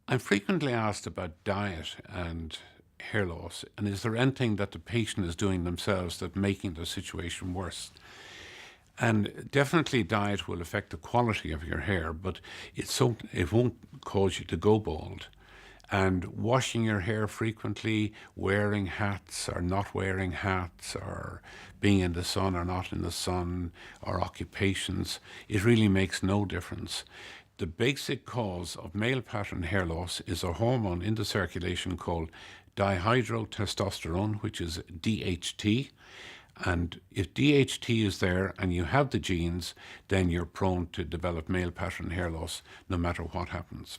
I'm frequently asked about diet and hair loss, and is there anything that the patient is doing themselves that's making the situation worse? And definitely diet will affect the quality of your hair, but it won't cause you to go bald. And washing your hair frequently, wearing hats or not wearing hats, or being in the sun or not in the sun, or occupations, it really makes no difference. The basic cause of male pattern hair loss is a hormone in the circulation called dihydrotestosterone, which is DHT. And if DHT is there and you have the genes, then you're prone to develop male pattern hair loss no matter what happens.